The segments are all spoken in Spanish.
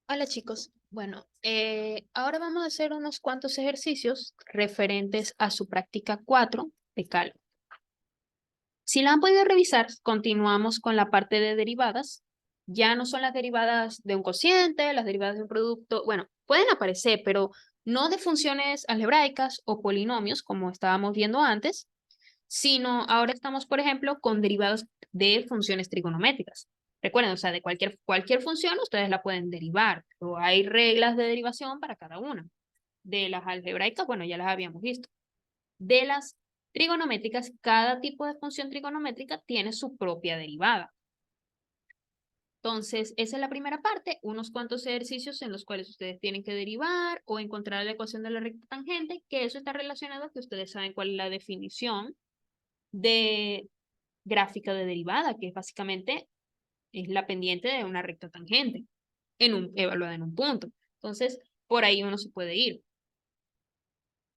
Hola chicos, bueno, ahora vamos a hacer unos cuantos ejercicios referentes a su práctica 4 de cálculo. Si la han podido revisar, continuamos con la parte de derivadas. Ya no son las derivadas de un cociente, las derivadas de un producto, bueno, pueden aparecer, pero no de funciones algebraicas o polinomios como estábamos viendo antes, sino ahora estamos, por ejemplo, con derivados de funciones trigonométricas. Recuerden, o sea, de cualquier función ustedes la pueden derivar, o hay reglas de derivación para cada una. De las algebraicas, bueno, ya las habíamos visto. De las trigonométricas, cada tipo de función trigonométrica tiene su propia derivada. Entonces, esa es la primera parte, unos cuantos ejercicios en los cuales ustedes tienen que derivar o encontrar la ecuación de la recta tangente, que eso está relacionado a que ustedes saben cuál es la definición de gráfica de derivada, que básicamente es la pendiente de una recta tangente evaluada en un punto. Entonces, por ahí uno se puede ir.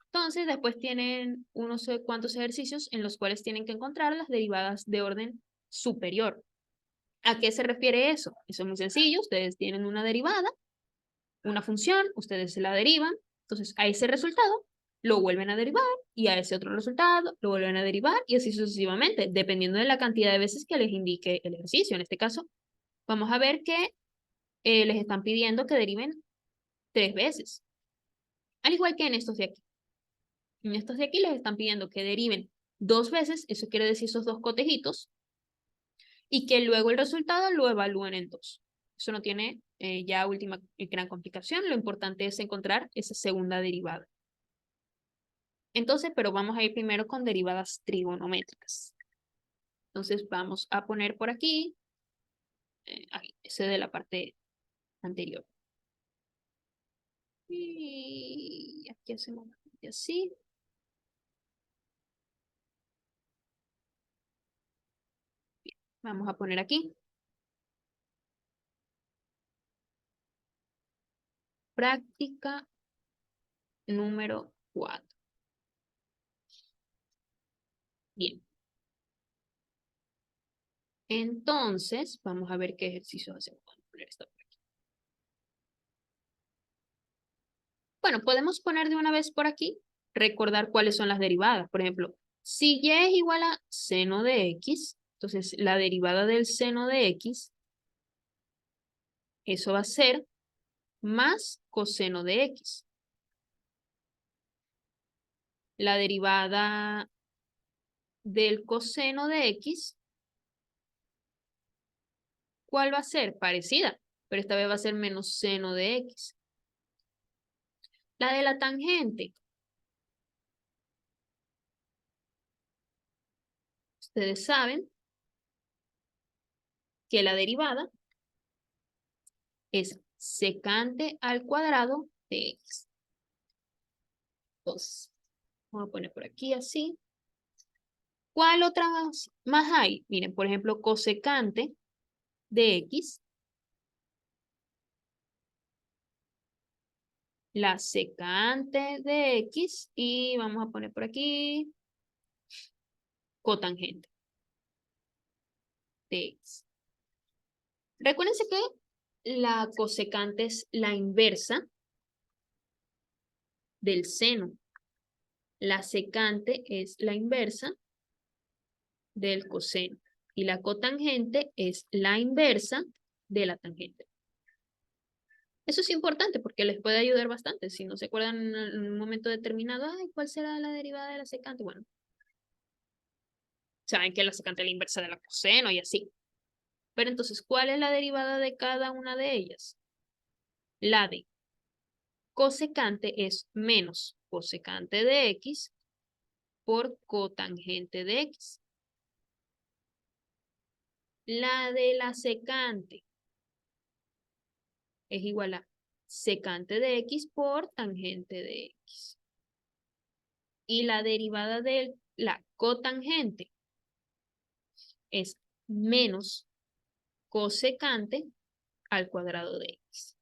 Entonces, después tienen unos cuantos ejercicios en los cuales tienen que encontrar las derivadas de orden superior. ¿A qué se refiere eso? Eso es muy sencillo. Ustedes tienen una derivada, una función, ustedes se la derivan. Entonces, a ese resultado lo vuelven a derivar y a ese otro resultado lo vuelven a derivar y así sucesivamente, dependiendo de la cantidad de veces que les indique el ejercicio. En este caso, vamos a ver que les están pidiendo que deriven 3 veces, al igual que en estos de aquí. En estos de aquí les están pidiendo que deriven 2 veces, eso quiere decir esos dos cotejitos, y que luego el resultado lo evalúen en 2. Eso no tiene ya última gran complicación, lo importante es encontrar esa segunda derivada. Entonces, pero vamos a ir primero con derivadas trigonométricas. Entonces vamos a poner por aquí, ese de la parte anterior. Y aquí hacemos así. Vamos a poner aquí. Práctica número 4. Bien. Entonces, vamos a ver qué ejercicios hacemos. Vamos a poner esto por aquí. Bueno, podemos poner de una vez por aquí, recordar cuáles son las derivadas. Por ejemplo, si y es igual a seno de x, entonces la derivada del seno de x, eso va a ser más coseno de x. La derivada del coseno de x, ¿cuál va a ser? Parecida, pero esta vez va a ser menos seno de x. La de la tangente. Ustedes saben que la derivada es secante al cuadrado de x. Entonces, vamos a poner por aquí así. ¿Cuál otra más hay? Miren, por ejemplo, cosecante de x, la secante de x y vamos a poner por aquí cotangente de x. Recuérdense que la cosecante es la inversa del seno. La secante es la inversa del coseno. Y la cotangente es la inversa de la tangente. Eso es importante porque les puede ayudar bastante. Si no se acuerdan en un momento determinado, ay, ¿cuál será la derivada de la secante? Bueno, saben que la secante es la inversa de la coseno y así. Pero entonces, ¿cuál es la derivada de cada una de ellas? La de cosecante es menos cosecante de x por cotangente de x. La de la secante es igual a secante de x por tangente de x. Y la derivada de la cotangente es menos cosecante al cuadrado de x.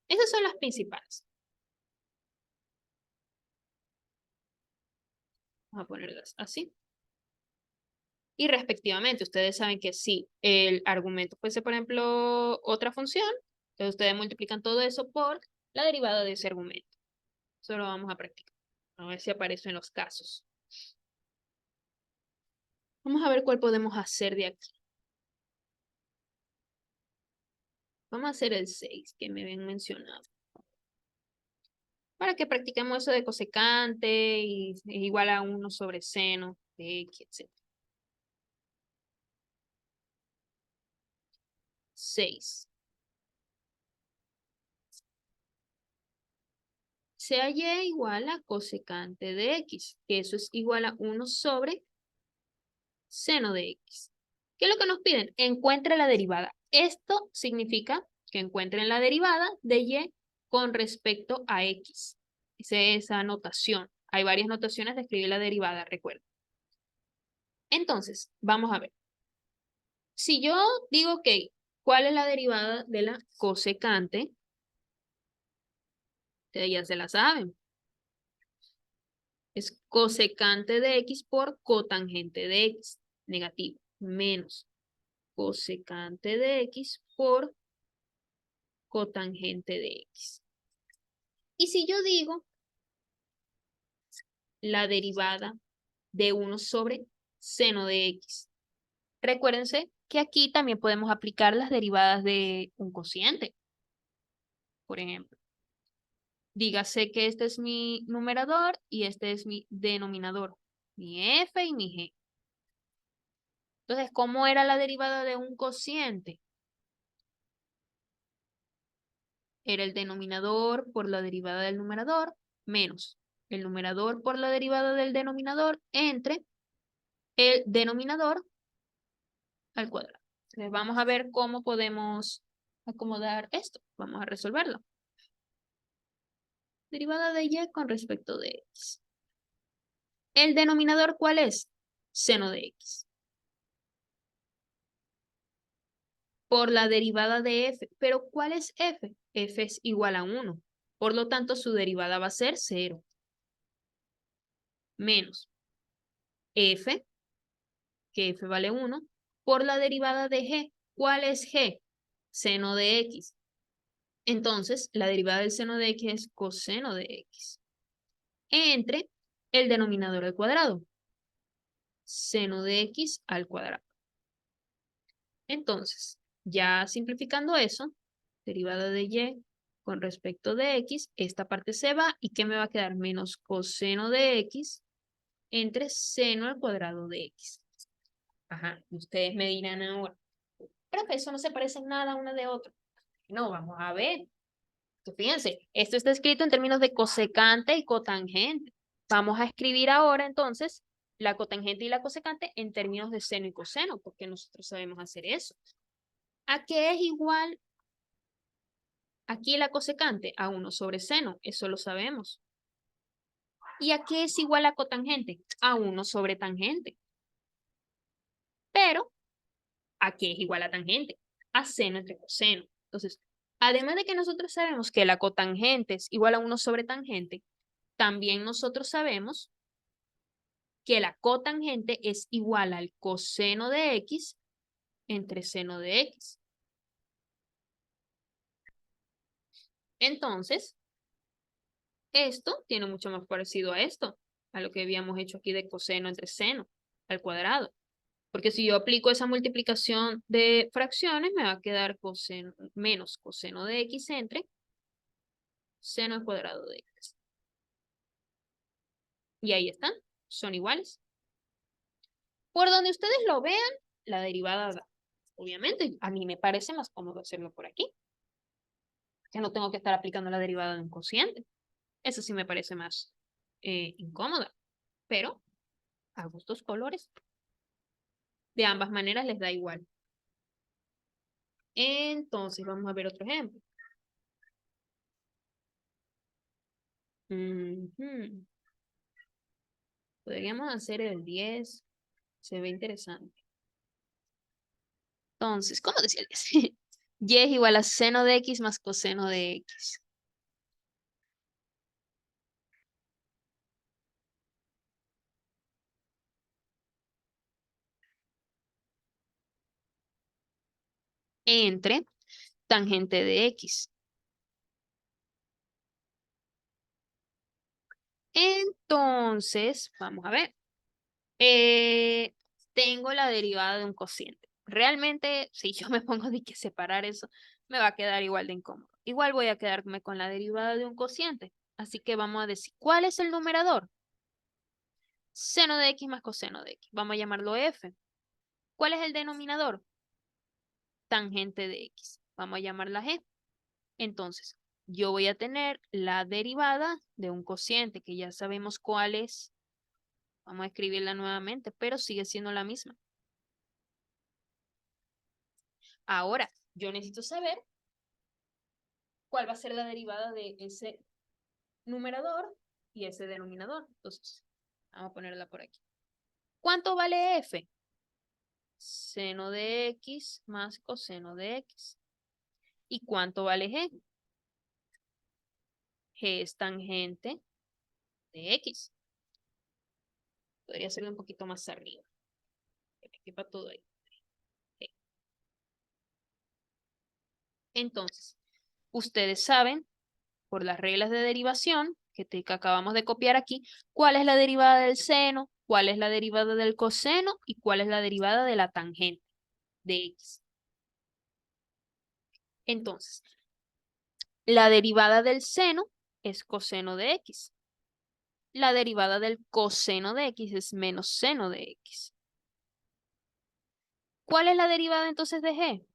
Esas son las principales. Vamos a ponerlas así. Y respectivamente, ustedes saben que si el argumento fuese, por ejemplo, otra función, Entonces ustedes multiplican todo eso por la derivada de ese argumento. Eso lo vamos a practicar. A ver si aparece en los casos. Vamos a ver cuál podemos hacer de aquí. Vamos a hacer el 6 que me habían mencionado. Para que practiquemos eso de cosecante y es igual a 1 sobre seno de x, etc. 6. Sea y igual a cosecante de x, que eso es igual a 1 sobre seno de x. ¿Qué es lo que nos piden? Encuentre la derivada. Esto significa que encuentren la derivada de y con respecto a x. Esa es esa notación. Hay varias notaciones de escribir la derivada, recuerden. Entonces, vamos a ver. Si yo digo, ok, ¿cuál es la derivada de la cosecante? Ustedes ya se la saben. Es cosecante de x por cotangente de x, negativo, menos cosecante de x por cotangente de x. Y si yo digo la derivada de 1 sobre seno de x, recuérdense que aquí también podemos aplicar las derivadas de un cociente. Por ejemplo, dígase que este es mi numerador y este es mi denominador, mi f y mi g. Entonces, ¿cómo era la derivada de un cociente? Era el denominador por la derivada del numerador menos el numerador por la derivada del denominador entre el denominador al cuadrado. Entonces, vamos a ver cómo podemos acomodar esto. Vamos a resolverlo. Derivada de y con respecto de x. ¿El denominador cuál es? Seno de x. Por la derivada de f. ¿Pero cuál es f? F es igual a 1. Por lo tanto, su derivada va a ser 0. Menos f, que f vale 1, por la derivada de g. ¿Cuál es g? Seno de x. Entonces, la derivada del seno de x es coseno de x. Entre el denominador al cuadrado. Seno de x al cuadrado. Entonces, ya simplificando eso, derivada de y con respecto de x, esta parte se va, ¿y qué me va a quedar? Menos coseno de x entre seno al cuadrado de x. Ajá, ustedes me dirán ahora, pero que eso no se parece en nada una de otra. No, vamos a ver. Fíjense, esto está escrito en términos de cosecante y cotangente. Vamos a escribir ahora entonces la cotangente y la cosecante en términos de seno y coseno, porque nosotros sabemos hacer eso. ¿A qué es igual aquí la cosecante? A 1 sobre seno, eso lo sabemos. ¿Y a qué es igual a cotangente? A 1 sobre tangente. Pero, ¿a qué es igual a tangente? A seno entre coseno. Entonces, además de que nosotros sabemos que la cotangente es igual a 1 sobre tangente, también nosotros sabemos que la cotangente es igual al coseno de x entre seno de x. Entonces, esto tiene mucho más parecido a esto, a lo que habíamos hecho aquí de coseno entre seno al cuadrado. Porque si yo aplico esa multiplicación de fracciones, me va a quedar coseno, menos coseno de x entre seno al cuadrado de x. Y ahí están, son iguales. Por donde ustedes lo vean, la derivada da. Obviamente, a mí me parece más cómodo hacerlo por aquí. Que no tengo que estar aplicando la derivada de un cociente. Eso sí me parece más incómoda. Pero, a gustos colores. De ambas maneras les da igual. Entonces, vamos a ver otro ejemplo. Podríamos hacer el 10. Se ve interesante. Entonces, ¿cómo decía el 10? Y es igual a seno de x más coseno de x. Entre, tangente de X. Entonces, vamos a ver. Tengo la derivada de un cociente. Realmente, si yo me pongo de que separar eso, me va a quedar igual de incómodo. Igual voy a quedarme con la derivada de un cociente. Así que vamos a decir, ¿cuál es el numerador? Seno de X más coseno de X. Vamos a llamarlo F. ¿Cuál es el denominador? Tangente de X. Vamos a llamarla G. Entonces, yo voy a tener la derivada de un cociente, que ya sabemos cuál es. Vamos a escribirla nuevamente, pero sigue siendo la misma. Ahora, yo necesito saber cuál va a ser la derivada de ese numerador y ese denominador. Entonces, vamos a ponerla por aquí. ¿Cuánto vale F? Seno de X más coseno de X. ¿Y cuánto vale G? G es tangente de X. Podría ser un poquito más arriba. Que me quepa todo ahí. G. Entonces, ustedes saben, por las reglas de derivación que acabamos de copiar aquí, cuál es la derivada del seno, cuál es la derivada del coseno y cuál es la derivada de la tangente de X. Entonces, la derivada del seno es coseno de X. La derivada del coseno de X es menos seno de X. ¿Cuál es la derivada entonces de G?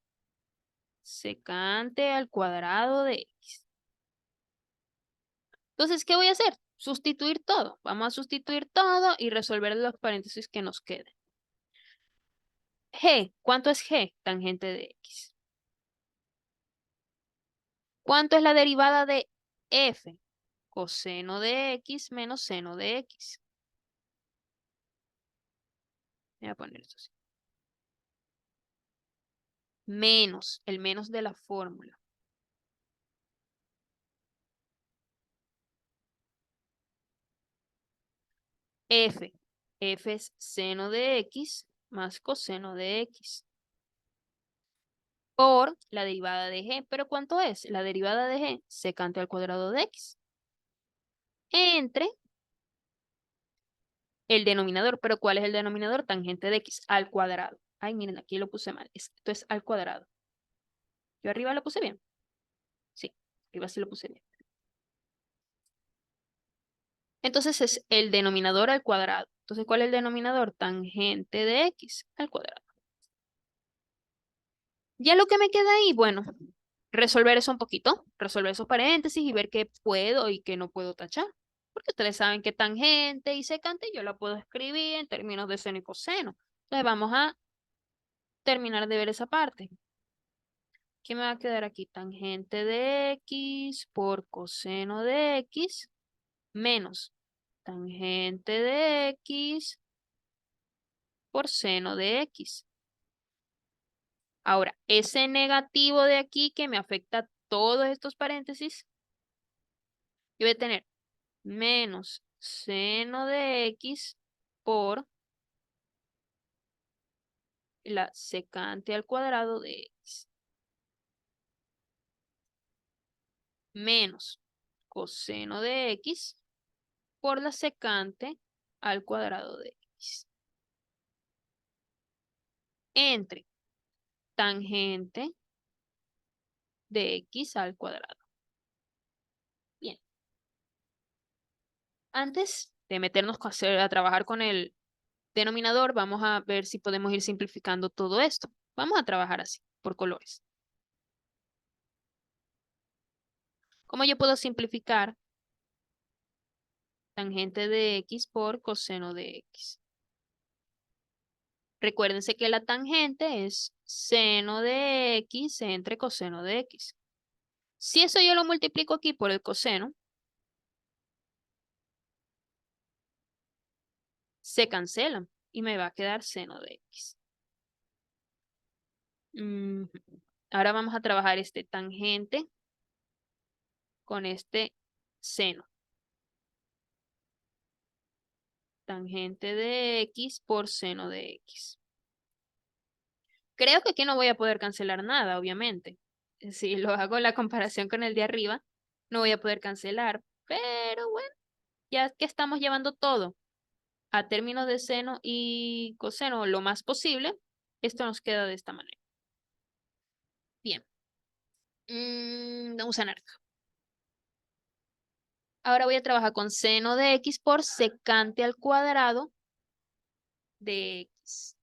Secante al cuadrado de X. Entonces, ¿qué voy a hacer? Sustituir todo. Vamos a sustituir todo y resolver los paréntesis que nos queden. G, ¿cuánto es G? Tangente de X. ¿Cuánto es la derivada de F? Coseno de X menos seno de X. Voy a poner esto así. Menos, el menos de la fórmula. F. F es seno de X más coseno de X. Por la derivada de G. ¿Pero cuánto es? La derivada de G, secante al cuadrado de X. Entre el denominador. ¿Pero cuál es el denominador? Tangente de X al cuadrado. Ay, miren, aquí lo puse mal. Esto es al cuadrado. ¿Yo arriba lo puse bien? Sí, arriba sí lo puse bien. Entonces es el denominador al cuadrado. Entonces, ¿cuál es el denominador? Tangente de X al cuadrado. Ya lo que me queda ahí, bueno, resolver eso un poquito, resolver esos paréntesis y ver qué puedo y qué no puedo tachar. Porque ustedes saben que tangente y secante yo la puedo escribir en términos de seno y coseno. Entonces vamos a terminar de ver esa parte. ¿Qué me va a quedar aquí? Tangente de X por coseno de X menos tangente de X por seno de X. Ahora, ese negativo de aquí que me afecta a todos estos paréntesis, yo voy a tener menos seno de X por la secante al cuadrado de X. Menos coseno de X por la secante al cuadrado de X. Entre tangente de X al cuadrado. Bien. Antes de meternos a trabajar con el denominador, vamos a ver si podemos ir simplificando todo esto. Vamos a trabajar así, por colores. ¿Cómo yo puedo simplificar tangente de X por coseno de X? Recuérdense que la tangente es seno de X entre coseno de X. Si eso yo lo multiplico aquí por el coseno, se cancelan y me va a quedar seno de X. Ahora vamos a trabajar este tangente con este seno. Tangente de X por seno de X. Creo que aquí no voy a poder cancelar nada, obviamente. si lo hago la comparación con el de arriba, no voy a poder cancelar. Pero bueno, ya que estamos llevando todo a términos de seno y coseno lo más posible, esto nos queda de esta manera. Bien. Vamos a naranja. Ahora voy a trabajar con seno de x por secante al cuadrado de x.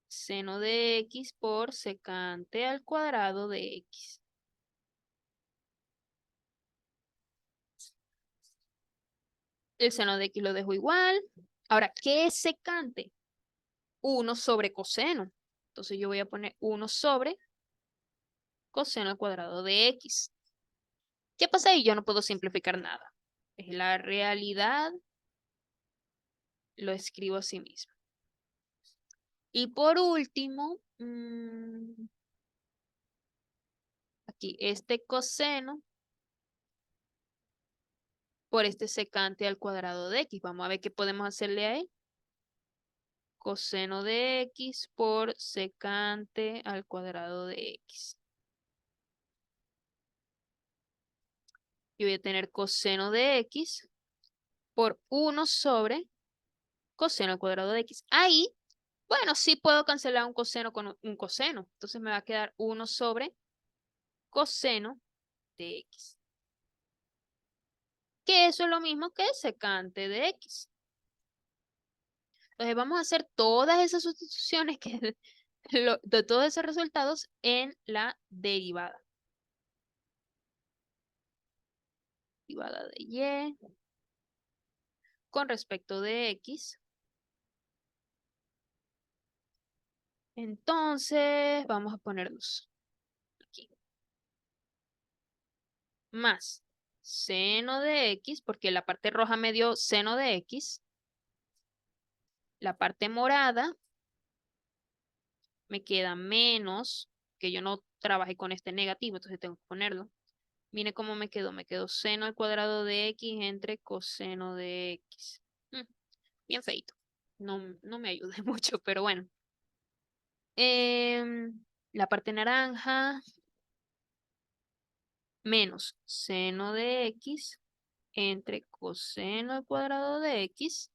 Seno de x por secante al cuadrado de x. El seno de x lo dejo igual. Ahora, ¿qué es secante? 1 sobre coseno. Entonces yo voy a poner 1 sobre coseno al cuadrado de x. ¿Qué pasa ahí? Yo no puedo simplificar nada. Es la realidad, lo escribo así mismo. Y por último, aquí este coseno por este secante al cuadrado de x. Vamos a ver qué podemos hacerle ahí. Coseno de x por secante al cuadrado de x. Y voy a tener coseno de x por 1 sobre coseno al cuadrado de x. Ahí, bueno, sí puedo cancelar un coseno con un coseno. Entonces me va a quedar 1 sobre coseno de x. Que eso es lo mismo que secante de x. Entonces vamos a hacer todas esas sustituciones que de todos esos resultados en la derivada. Derivada de y con respecto de x. Entonces vamos a ponernos aquí. Más seno de x, porque la parte roja me dio seno de x. La parte morada me queda menos, que yo no trabajé con este negativo, entonces tengo que ponerlo. Mire cómo me quedó. Me quedó seno al cuadrado de x entre coseno de x. Bien feito. No me ayuda mucho, pero bueno. La parte naranja, menos seno de x entre coseno al cuadrado de x,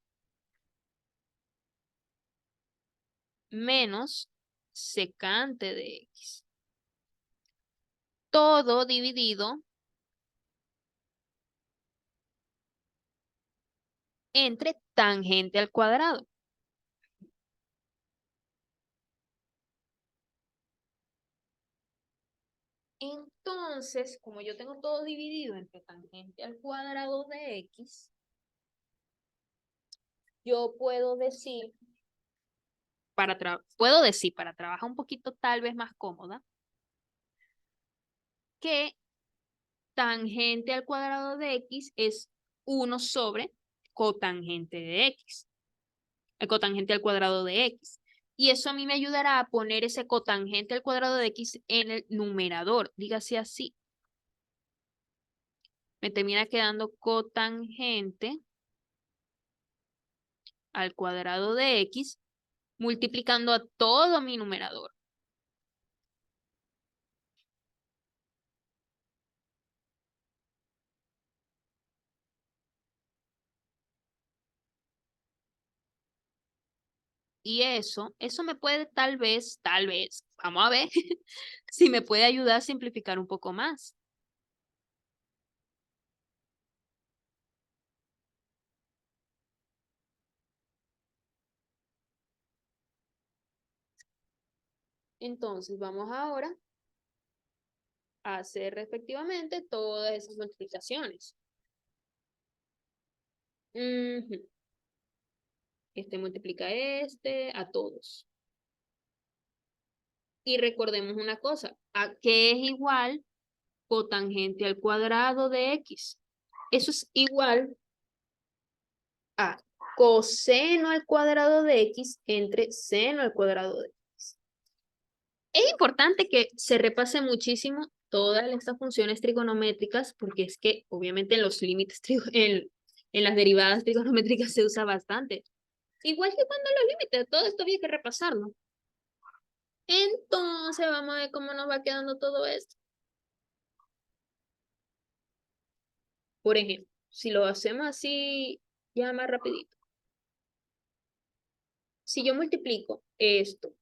menos secante de x. Todo dividido entre tangente al cuadrado. Entonces, como yo tengo todo dividido entre tangente al cuadrado de x, yo puedo decir, para trabajar un poquito tal vez más cómoda, que tangente al cuadrado de x es 1 sobre cotangente de x. El cotangente al cuadrado de x. Y eso a mí me ayudará a poner ese cotangente al cuadrado de x en el numerador. Dígase así. Me termina quedando cotangente al cuadrado de x multiplicando a todo mi numerador. Y eso me puede tal vez, vamos a ver si me puede ayudar a simplificar un poco más. Entonces, vamos ahora a hacer respectivamente todas esas multiplicaciones. Este multiplica a todos. Y recordemos una cosa, ¿a qué es igual cotangente al cuadrado de x? Eso es igual a coseno al cuadrado de x entre seno al cuadrado de x. Es importante que se repase muchísimo todas estas funciones trigonométricas porque es que obviamente en los límites, en las derivadas trigonométricas se usa bastante. Igual que cuando los límites, todo esto había que repasarlo. Entonces, vamos a ver cómo nos va quedando todo esto. Por ejemplo, si lo hacemos así, ya más rapidito. Si yo multiplico esto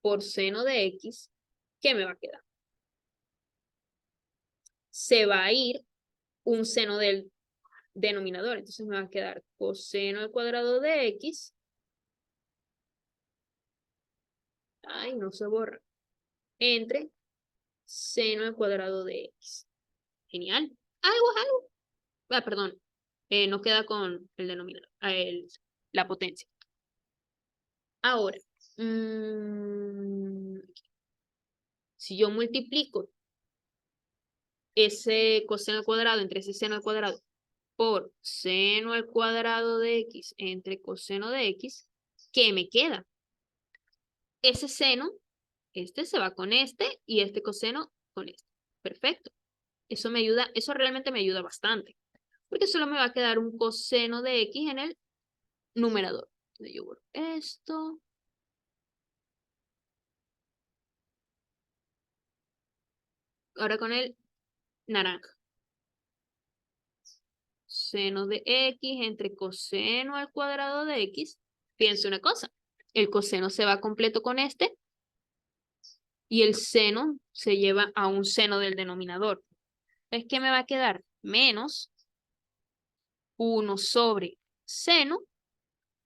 por seno de x, ¿qué me va a quedar? Se va a ir un seno del denominador. Entonces me va a quedar coseno al cuadrado de x. Ay, no se borra. Entre seno al cuadrado de x. Genial. Algo es algo. Ah, perdón. No queda con el denominador. La potencia. Ahora, si yo multiplico ese coseno al cuadrado entre ese seno al cuadrado por seno al cuadrado de x entre coseno de x, ¿qué me queda? Ese seno, este se va con este y este coseno con este. Perfecto. Eso me ayuda, eso realmente me ayuda bastante. Porque solo me va a quedar un coseno de x en el numerador. Entonces yo borro esto. Ahora con el naranja. Seno de x entre coseno al cuadrado de x. Fíjense una cosa. El coseno se va completo con este y el seno se lleva a un seno del denominador. Entonces, ¿qué me va a quedar? Menos 1 sobre seno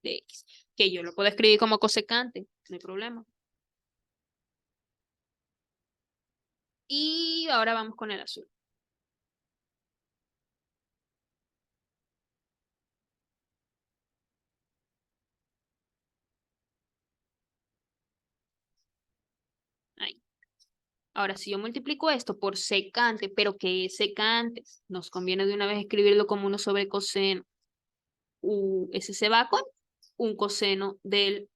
de x, que yo lo puedo escribir como cosecante, no hay problema. Y ahora vamos con el azul. Ahí. Ahora, si yo multiplico esto por secante, pero ¿qué es secante? Nos conviene de una vez escribirlo como 1 sobre coseno. Ese se va con un coseno del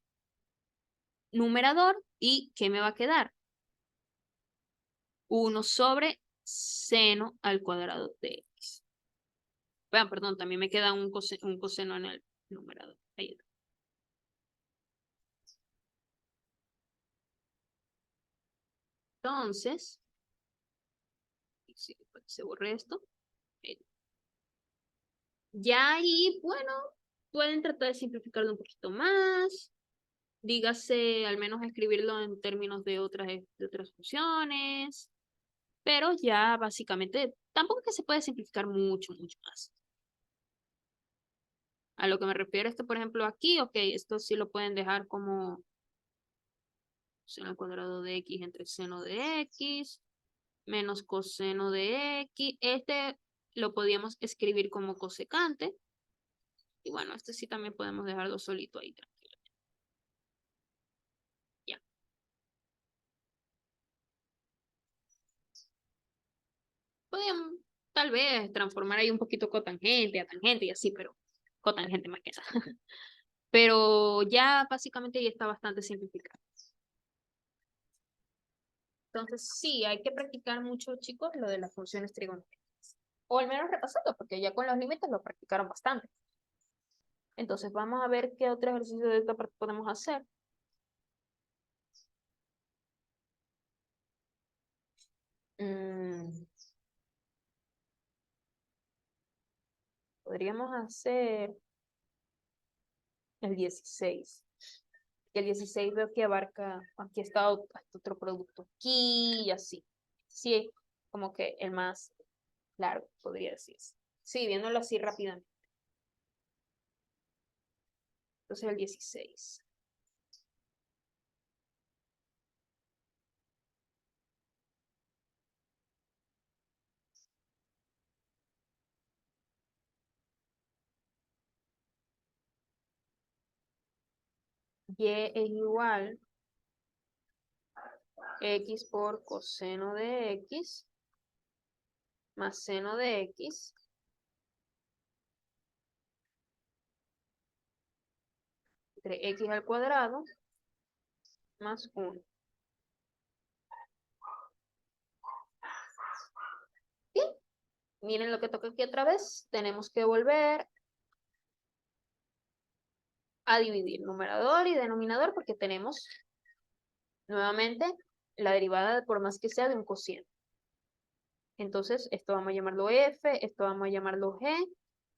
numerador. ¿Y qué me va a quedar? 1 sobre seno al cuadrado de x. Vean, perdón, también me queda un coseno en el numerador. Ahí está. Entonces, si se borre esto. Ya ahí, bueno, pueden tratar de simplificarlo un poquito más. Dígase, al menos escribirlo en términos de otras funciones. Pero ya básicamente, tampoco es que se puede simplificar mucho, mucho más. A lo que me refiero es que, por ejemplo, aquí, ok, esto sí lo pueden dejar como seno al cuadrado de x entre seno de x menos coseno de x. Este lo podíamos escribir como cosecante. Y bueno, este sí también podemos dejarlo solito ahí, tranquilo. Ya. Podríamos tal vez transformar ahí un poquito cotangente a tangente y así, pero cotangente más que nada. Pero ya básicamente ya está bastante simplificado. Entonces sí, hay que practicar mucho, chicos, lo de las funciones trigonométricas. O al menos repasarlo, porque ya con los límites lo practicaron bastante. Entonces vamos a ver qué otro ejercicio de esta parte podemos hacer. Mm, podríamos hacer el 16. Que el 16 veo que abarca, aquí está otro producto aquí y así. Sí, como que el más largo, podría decirse. Sí, viéndolo así rápidamente. Entonces el 16. Y es igual x por coseno de x más seno de x entre x al cuadrado más 1. Bien, miren lo que toca aquí otra vez. Tenemos que volver a dividir numerador y denominador porque tenemos nuevamente la derivada, por más que sea, de un cociente. Entonces, esto vamos a llamarlo f, esto vamos a llamarlo g,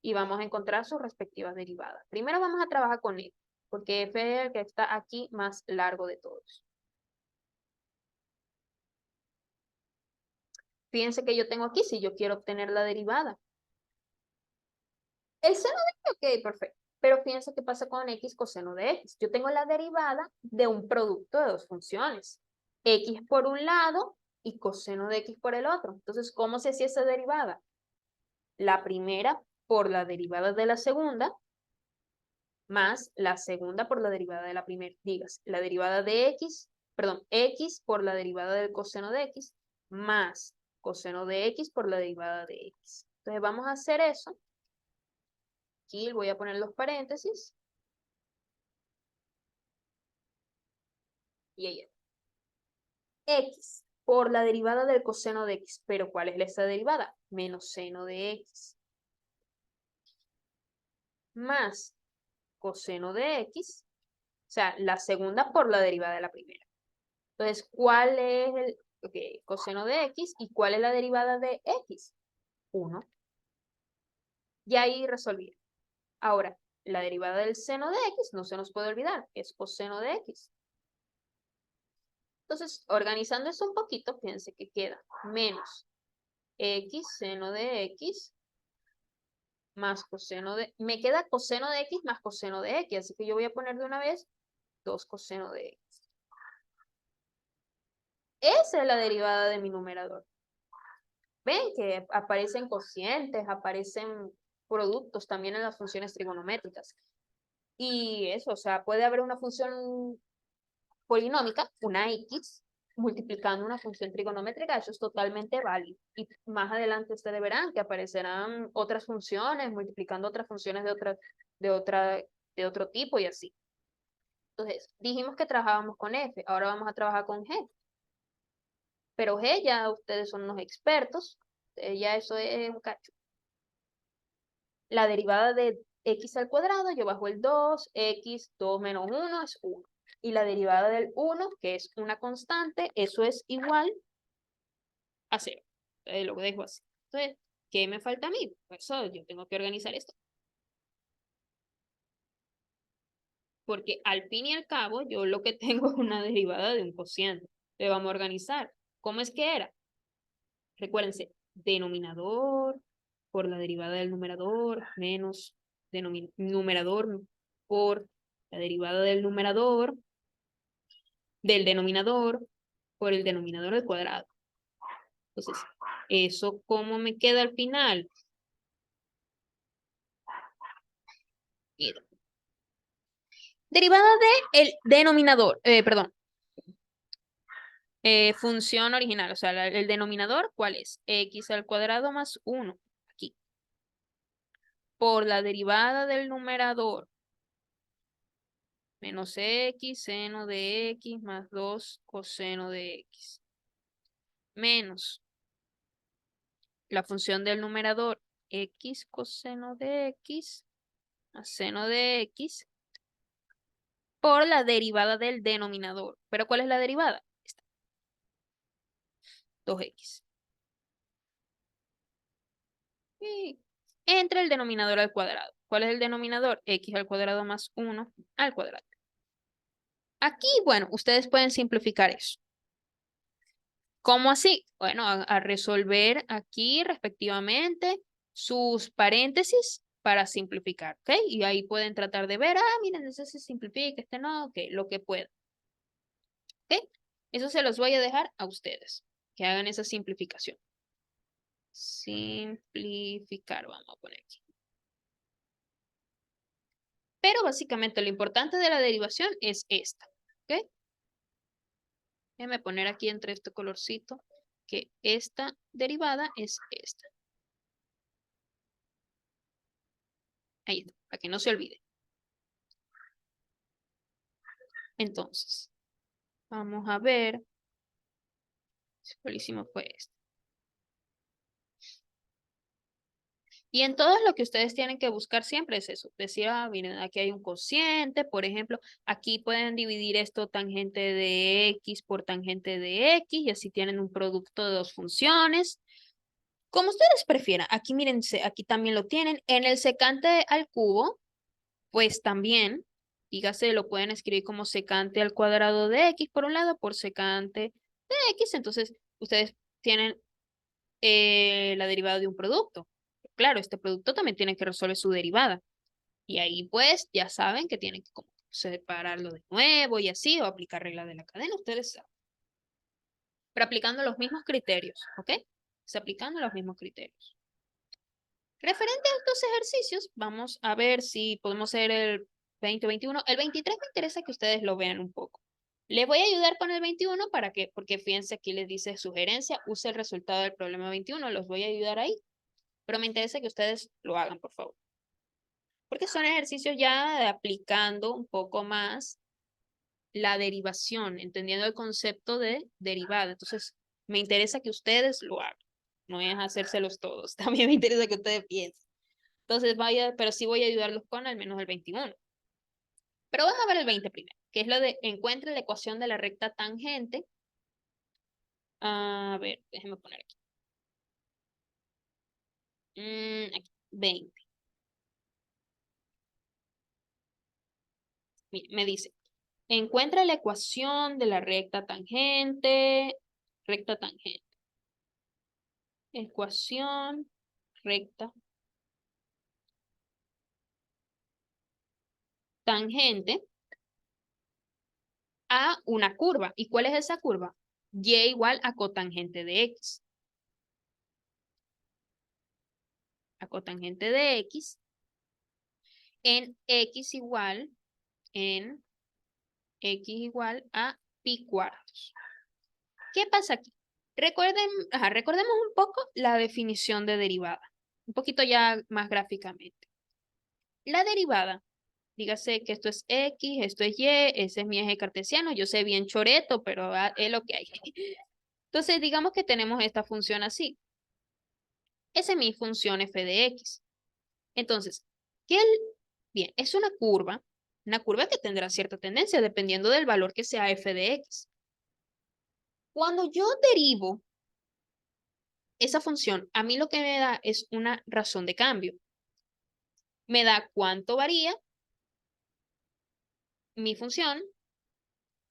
y vamos a encontrar sus respectivas derivadas. Primero vamos a trabajar con f, porque f es el que está aquí más largo de todos. Fíjense que yo tengo aquí, si yo quiero obtener la derivada. El seno de x, ok, perfecto. Pero fíjense qué pasa con x coseno de x. Yo tengo la derivada de un producto de dos funciones. X por un lado y coseno de x por el otro. Entonces, ¿cómo se hacía esa derivada? La primera por la derivada de la segunda, más la segunda por la derivada de la primera. Digas, la derivada de x, perdón, x por la derivada del coseno de x, más coseno de x por la derivada de x. Entonces, vamos a hacer eso. Aquí voy a poner los paréntesis. Y ahí está. X por la derivada del coseno de x. ¿Pero cuál es esa derivada? Menos seno de x. Más coseno de x. O sea, la segunda por la derivada de la primera. Entonces, ¿cuál es el coseno de x? ¿Y cuál es la derivada de x? 1. Y ahí resolví. Ahora, la derivada del seno de x no se nos puede olvidar. Es coseno de x. Entonces, organizando esto un poquito, fíjense que queda menos x seno de x más coseno de... Me queda coseno de x más coseno de x, así que yo voy a poner de una vez 2 coseno de x. Esa es la derivada de mi numerador. Ven que aparecen cocientes, aparecen productos también en las funciones trigonométricas. Y eso, o sea, puede haber una función polinómica, una x, multiplicando una función trigonométrica, eso es totalmente válido. Y más adelante ustedes verán que aparecerán otras funciones, multiplicando otras funciones de otro tipo y así. Entonces, dijimos que trabajábamos con f, ahora vamos a trabajar con g. Pero g ya ustedes son unos expertos, ya eso es un cacho. La derivada de x al cuadrado, yo bajo el 2, x, 2 menos 1 es 1. Y la derivada del 1, que es una constante, eso es igual a 0. Lo dejo así. Entonces, ¿qué me falta a mí? Pues eso, yo tengo que organizar esto. Porque al fin y al cabo, yo lo que tengo es una derivada de un cociente. Le vamos a organizar. ¿Cómo es que era? Recuérdense, denominador por la derivada del numerador menos numerador por la derivada del numerador del denominador por el denominador al cuadrado. Entonces, ¿eso cómo me queda al final? Mira. Derivada del denominador, perdón, función original, o sea, el denominador, ¿cuál es? X al cuadrado más 1, aquí. Por la derivada del numerador, menos x seno de x más 2 coseno de x. Menos la función del numerador, x coseno de x más seno de x por la derivada del denominador. ¿Pero cuál es la derivada? Esta. 2x. Y entre el denominador al cuadrado. ¿Cuál es el denominador? X al cuadrado más 1 al cuadrado. Aquí, bueno, ustedes pueden simplificar eso. ¿Cómo así? Bueno, a resolver aquí respectivamente sus paréntesis para simplificar, ¿ok? Y ahí pueden tratar de ver, miren, ese se simplifica, este no, ok, lo que puedan. ¿Ok? Eso se los voy a dejar a ustedes, que hagan esa simplificación. Simplificar, vamos a poner aquí. Pero básicamente lo importante de la derivación es esta, ¿ok? Déjenme poner aquí entre este colorcito que esta derivada es esta. Ahí está, para que no se olvide. Entonces, vamos a ver. Si lo hicimos fue esto. Y en todo lo que ustedes tienen que buscar siempre es eso. Decir, ah, miren, aquí hay un cociente, por ejemplo, aquí pueden dividir esto tangente de X por tangente de X y así tienen un producto de dos funciones. Como ustedes prefieran. Aquí miren, aquí también lo tienen. En el secante al cubo, pues también, dígase, lo pueden escribir como secante al cuadrado de X por un lado, por secante de X. Entonces, ustedes tienen la derivada de un producto. Claro, este producto también tiene que resolver su derivada. Y ahí pues ya saben que tienen que como separarlo de nuevo y así, o aplicar regla de la cadena, ustedes saben. Pero aplicando los mismos criterios, ¿ok? Se aplicando los mismos criterios. Referente a estos ejercicios, vamos a ver si podemos hacer el 20-21. El 23 me interesa que ustedes lo vean un poco. Les voy a ayudar con el 21 para que, porque fíjense aquí les dice sugerencia, use el resultado del problema 21, los voy a ayudar ahí. Pero me interesa que ustedes lo hagan, por favor. Porque son ejercicios ya de aplicando un poco más la derivación, entendiendo el concepto de derivada. Entonces, me interesa que ustedes lo hagan. No es hacérselos todos. También me interesa que ustedes piensen. Entonces, vaya, pero sí voy a ayudarlos con al menos el 21. Pero vamos a ver el 20 primero, que es lo de encuentre la ecuación de la recta tangente. A ver, déjenme poner aquí. Aquí, 20. Mire, me dice, encuentra la ecuación de la recta tangente. Recta tangente. Ecuación recta tangente a una curva. ¿Y cuál es esa curva? Y igual a cotangente de X. A cotangente de X en X igual a pi cuartos. ¿Qué pasa aquí? Recordemos un poco la definición de derivada. Un poquito ya más gráficamente. La derivada, dígase que esto es X, esto es Y, ese es mi eje cartesiano. Yo sé bien choreto, pero es lo que hay. Entonces, digamos que tenemos esta función así. Esa es mi función f de x. Entonces, bien, es una curva que tendrá cierta tendencia dependiendo del valor que sea f de x. Cuando yo derivo esa función, a mí lo que me da es una razón de cambio. Me da cuánto varía mi función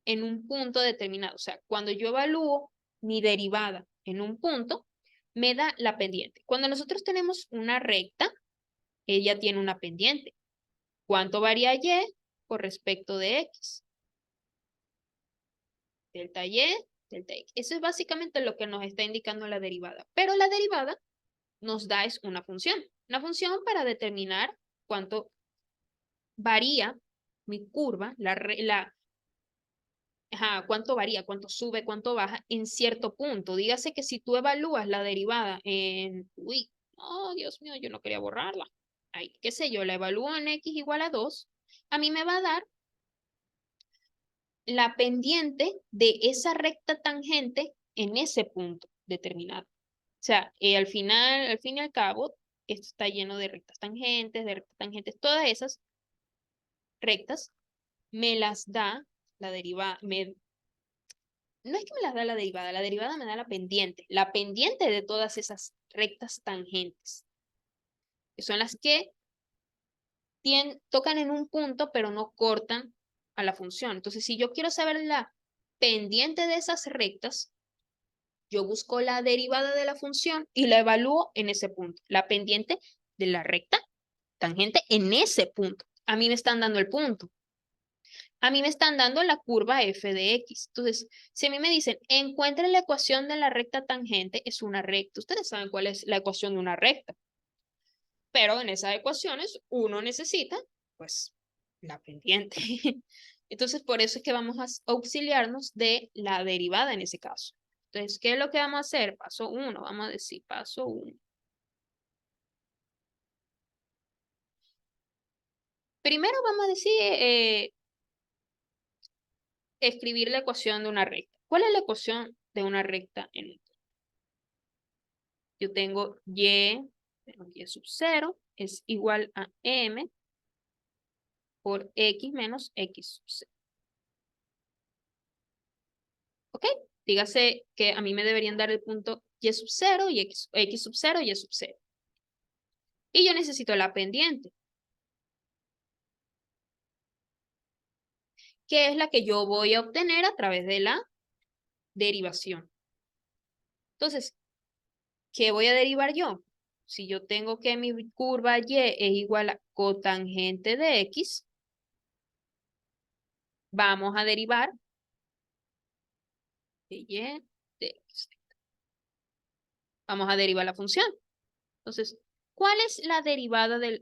en un punto determinado. O sea, cuando yo evalúo mi derivada en un punto, me da la pendiente. Cuando nosotros tenemos una recta, ella tiene una pendiente. ¿Cuánto varía y con respecto de x? Delta y, delta x. Eso es básicamente lo que nos está indicando la derivada. Pero la derivada nos da es una función. Una función para determinar cuánto varía mi curva, cuánto varía, cuánto sube, cuánto baja en cierto punto. Dígase que si tú evalúas la derivada en, uy, oh, Dios mío, yo no quería borrarla. Ay, qué sé yo, la evalúo en x igual a 2, a mí me va a dar la pendiente de esa recta tangente en ese punto determinado. O sea, al final, al fin y al cabo, esto está lleno de rectas tangentes, todas esas rectas me las da la derivada, no es que me las da la derivada me da la pendiente de todas esas rectas tangentes, que son las que tocan en un punto, pero no cortan a la función. Entonces, si yo quiero saber la pendiente de esas rectas, yo busco la derivada de la función y la evalúo en ese punto. La pendiente de la recta tangente en ese punto. A mí me están dando el punto. A mí me están dando la curva f de x. Entonces, si a mí me dicen, encuentre la ecuación de la recta tangente, es una recta. Ustedes saben cuál es la ecuación de una recta. Pero en esas ecuaciones uno necesita, pues, la pendiente. Entonces, por eso es que vamos a auxiliarnos de la derivada en ese caso. Entonces, ¿qué es lo que vamos a hacer? Paso 1, vamos a decir paso 1. Primero vamos a decir, escribir la ecuación de una recta. ¿Cuál es la ecuación de una recta en un punto? Yo tengo y menos y sub 0 es igual a m por x menos x sub 0. ¿Ok? Dígase que a mí me deberían dar el punto y sub 0 y x sub 0 y sub 0. Y yo necesito la pendiente, que es la que yo voy a obtener a través de la derivación. Entonces, ¿qué voy a derivar yo? Si yo tengo que mi curva y es igual a cotangente de x, vamos a derivar de y de x. Vamos a derivar la función. Entonces, ¿cuál es la derivada de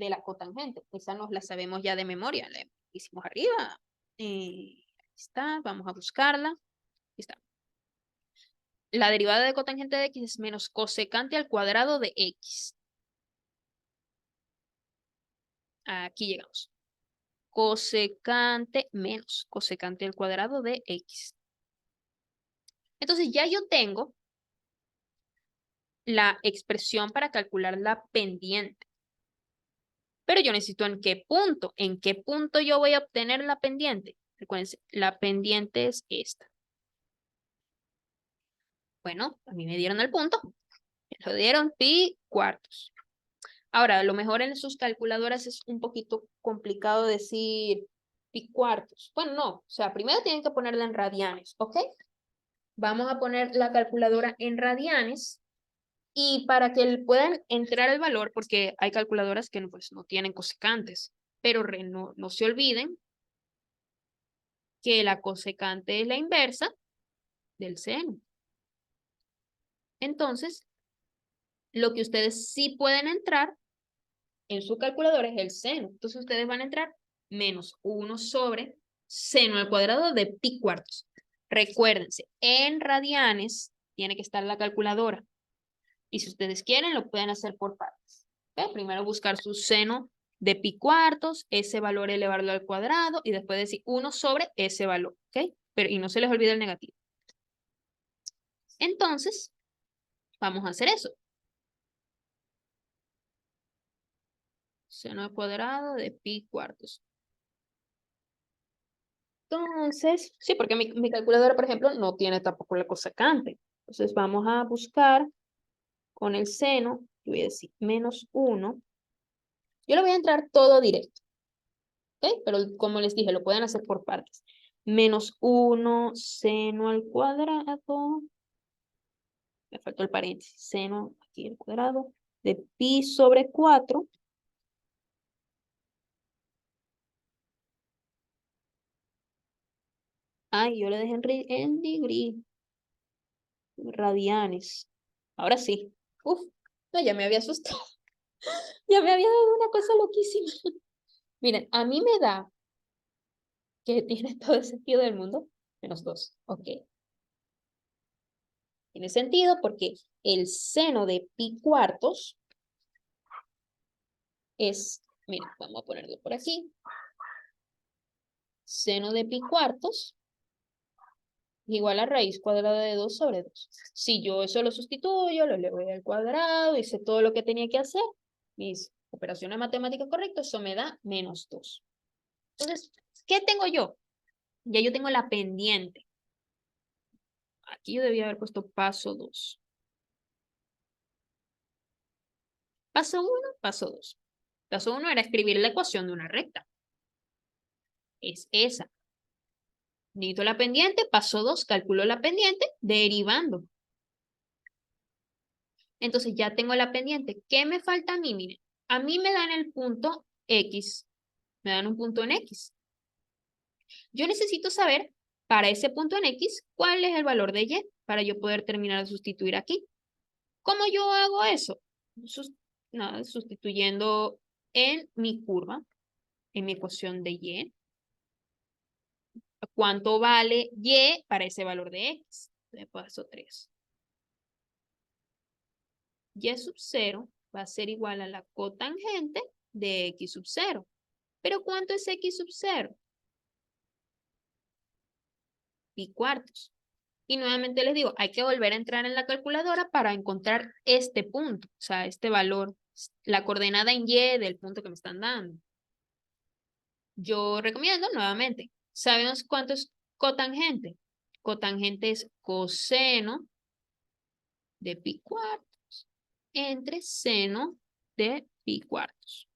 la cotangente? Esa nos la sabemos ya de memoria. La hicimos arriba. Ahí está. Vamos a buscarla. Ahí está. La derivada de cotangente de x es menos cosecante al cuadrado de x. Aquí llegamos. Cosecante menos cosecante al cuadrado de x. Entonces ya yo tengo la expresión para calcular la pendiente. Pero yo necesito en qué punto yo voy a obtener la pendiente. Recuérdense, la pendiente es esta. Bueno, a mí me dieron el punto. Me lo dieron pi cuartos. Ahora, a lo mejor en sus calculadoras es un poquito complicado decir pi cuartos. Bueno, no. O sea, primero tienen que ponerla en radianes, ¿ok? Vamos a poner la calculadora en radianes. Y para que puedan entrar el valor, porque hay calculadoras que pues, no tienen cosecantes, pero no se olviden que la cosecante es la inversa del seno. Entonces, lo que ustedes sí pueden entrar en su calculadora es el seno. Entonces, ustedes van a entrar menos 1 sobre seno al cuadrado de pi cuartos. Recuérdense, en radianes tiene que estar la calculadora. Y si ustedes quieren, lo pueden hacer por partes. ¿Okay? Primero buscar su seno de pi cuartos, ese valor elevarlo al cuadrado y después decir 1 sobre ese valor. ¿Ok? Pero, y no se les olvide el negativo. Entonces, vamos a hacer eso. Seno al cuadrado de pi cuartos. Entonces, sí, porque mi calculadora, por ejemplo, no tiene tampoco la cosecante. Entonces, vamos a buscar con el seno, yo voy a decir menos 1. Yo le voy a entrar todo directo. ¿Ok? Pero como les dije, lo pueden hacer por partes. Menos 1 seno al cuadrado. Me faltó el paréntesis. Seno aquí al cuadrado de pi sobre 4. Ay, yo le dejé en degree. Radianes. Ahora sí. Uf, no, ya me había asustado. Ya me había dado una cosa loquísima. Miren, a mí me da que tiene todo el sentido del mundo, menos 2. Ok. Tiene sentido porque el seno de pi cuartos es, miren, vamos a ponerlo por aquí. Seno de pi cuartos igual a raíz cuadrada de 2 sobre 2. Si yo eso lo sustituyo, lo elevo al cuadrado, hice todo lo que tenía que hacer, mis operaciones matemáticas correctas, eso me da menos 2. Entonces, ¿qué tengo yo? Ya yo tengo la pendiente. Aquí yo debía haber puesto paso 2. Paso 1, paso 2. Paso 1 era escribir la ecuación de una recta. Es esa. Necesito la pendiente, paso 2, calculo la pendiente, derivando. Entonces ya tengo la pendiente. ¿Qué me falta a mí? Miren, a mí me dan el punto X. Me dan un punto en X. Yo necesito saber para ese punto en X cuál es el valor de Y para yo poder terminar de sustituir aquí. ¿Cómo yo hago eso? Nada, sustituyendo en mi curva, en mi ecuación de Y. ¿Cuánto vale Y para ese valor de X? Le paso 3. Y sub 0 va a ser igual a la cotangente de X sub 0. ¿Pero cuánto es X sub 0? Pi cuartos. Y nuevamente les digo, hay que volver a entrar en la calculadora para encontrar este punto, o sea, este valor, la coordenada en Y del punto que me están dando. Yo recomiendo nuevamente, ¿sabemos cuánto es cotangente? Cotangente es coseno de pi cuartos entre seno de pi cuartos.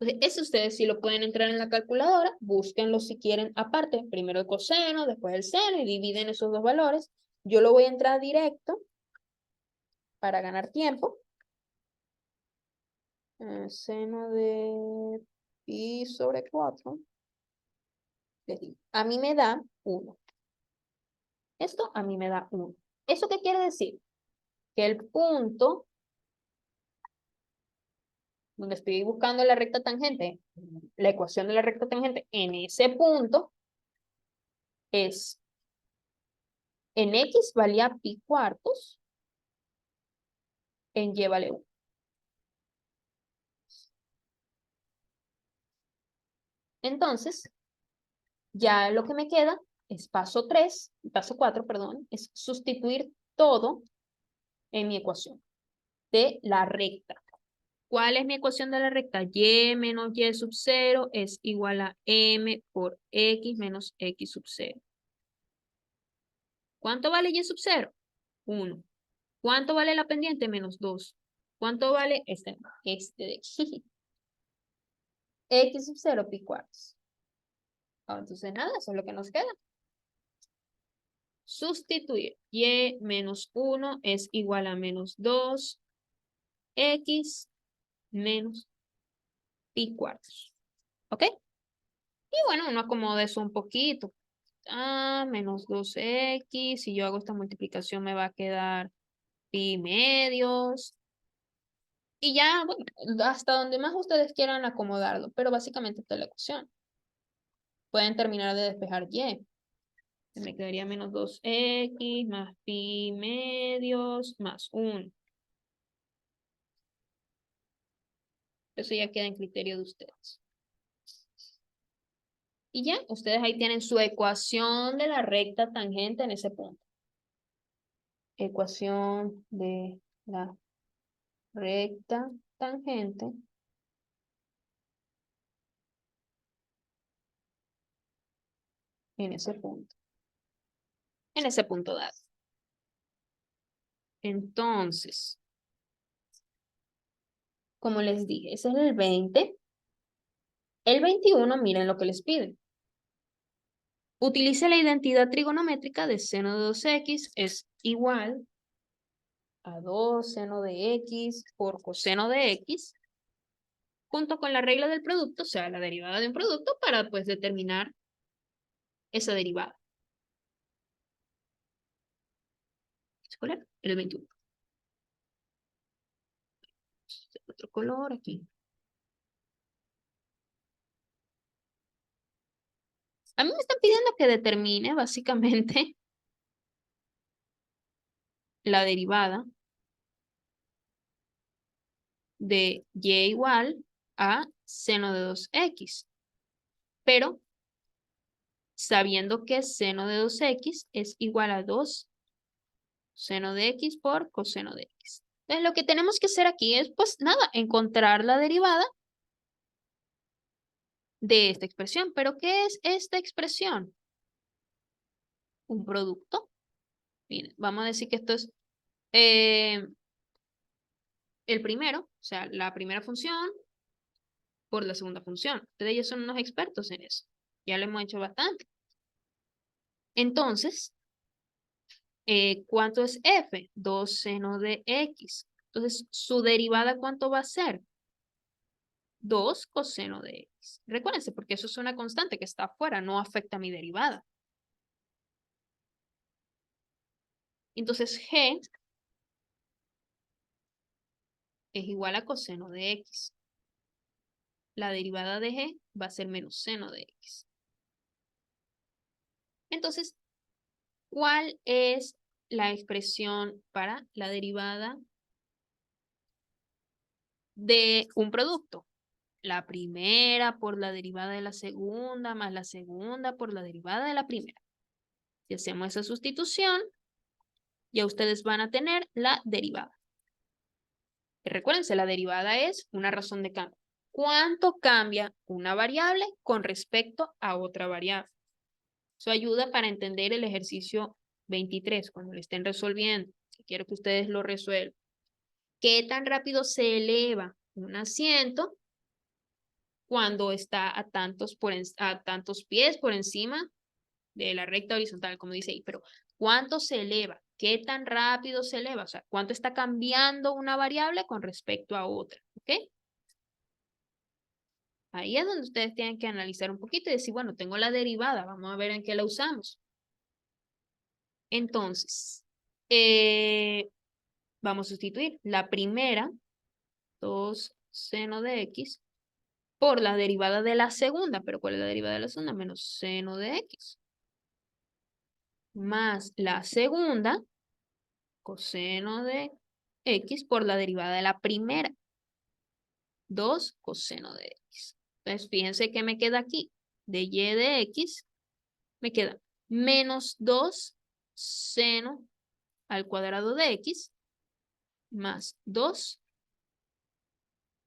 Entonces, eso ustedes sí lo pueden entrar en la calculadora, búsquenlo si quieren aparte, primero el coseno, después el seno y dividen esos dos valores. Yo lo voy a entrar directo para ganar tiempo. Seno de pi sobre 4. A mí me da 1. Esto a mí me da 1. ¿Eso qué quiere decir? Que el punto donde estoy buscando la recta tangente, la ecuación de la recta tangente, en ese punto es, en X valía pi cuartos, en Y vale 1. Entonces, ya lo que me queda es paso 4, perdón, es sustituir todo en mi ecuación de la recta. ¿Cuál es mi ecuación de la recta? Y menos Y sub 0 es igual a M por X menos X sub 0. ¿Cuánto vale Y sub 0? 1. ¿Cuánto vale la pendiente? Menos 2. ¿Cuánto vale este de aquí? X sub 0 pi cuartos. Entonces nada, eso es lo que nos queda. Sustituir. Y menos 1 es igual a menos 2. X menos pi cuartos. ¿Ok? Y bueno, uno acomoda eso un poquito. Menos 2x. Si yo hago esta multiplicación me va a quedar pi medios. Y ya, bueno, hasta donde más ustedes quieran acomodarlo. Pero básicamente esta es la ecuación. Pueden terminar de despejar y. Me quedaría menos 2x más pi medios más 1. Eso ya queda en criterio de ustedes. Y ya, ustedes ahí tienen su ecuación de la recta tangente en ese punto. Ecuación de la recta tangente en ese punto. En ese punto dado. Entonces, como les dije, ese es el 20. El 21, miren lo que les piden. Utilice la identidad trigonométrica de seno de 2x es igual a 2 seno de x por coseno de x, junto con la regla del producto, o sea, la derivada de un producto, para pues determinar esa derivada. ¿Escolar? El 21. Otro color aquí. A mí me están pidiendo que determine básicamente la derivada de y igual a seno de 2x. Pero sabiendo que seno de 2x es igual a 2 seno de x por coseno de x. Entonces lo que tenemos que hacer aquí es, pues nada, encontrar la derivada de esta expresión. ¿Pero qué es esta expresión? Un producto. Miren, vamos a decir que esto es el primero, o sea, la primera función por la segunda función. Ustedes ya son unos expertos en eso. Ya lo hemos hecho bastante. Entonces, ¿cuánto es f? 2 seno de x. Entonces, ¿su derivada cuánto va a ser? 2 coseno de x. Recuérdense, porque eso es una constante que está afuera, no afecta a mi derivada. Entonces, g es igual a coseno de x. La derivada de g va a ser menos seno de x. Entonces, ¿cuál es la expresión para la derivada de un producto? la primera por la derivada de la segunda más la segunda por la derivada de la primera. Si hacemos esa sustitución, ya ustedes van a tener la derivada. Y recuérdense, la derivada es una razón de cambio. ¿Cuánto cambia una variable con respecto a otra variable? Eso ayuda para entender el ejercicio 23 cuando lo estén resolviendo. Quiero que ustedes lo resuelvan. ¿Qué tan rápido se eleva un asiento cuando está a tantos pies por encima de la recta horizontal, como dice ahí? Pero ¿cuánto se eleva? ¿Qué tan rápido se eleva? O sea, ¿cuánto está cambiando una variable con respecto a otra? ¿Ok? Ahí es donde ustedes tienen que analizar un poquito y decir, bueno, tengo la derivada, vamos a ver en qué la usamos. Entonces, vamos a sustituir la primera, 2 seno de x, por la derivada de la segunda. ¿Pero cuál es la derivada de la segunda? Menos seno de x. Más la segunda, coseno de x, por la derivada de la primera. 2 coseno de x. Entonces, fíjense que me queda aquí. De y de x, me queda menos 2 seno al cuadrado de x, más 2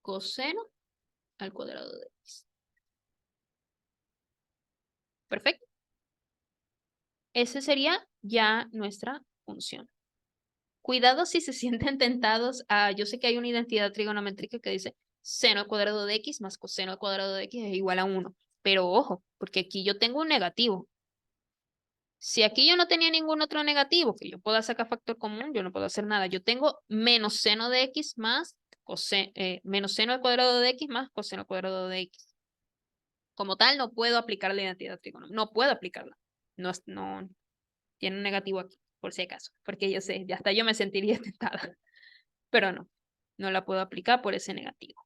coseno al cuadrado de x. Perfecto. Esa sería ya nuestra función. Cuidado si se sienten tentados a, yo sé que hay una identidad trigonométrica que dice seno al cuadrado de x más coseno al cuadrado de x es igual a 1. Pero ojo, porque aquí yo tengo un negativo. Si aquí yo no tenía ningún otro negativo, que yo pueda sacar factor común, yo no puedo hacer nada. Yo tengo menos seno de x más menos seno al cuadrado de x más coseno al cuadrado de x. Como tal, no puedo aplicar la identidad trigonométrica. No puedo aplicarla. No, no tiene un negativo aquí, por si acaso. Porque yo sé, ya hasta yo me sentiría tentada. Pero no, no la puedo aplicar por ese negativo.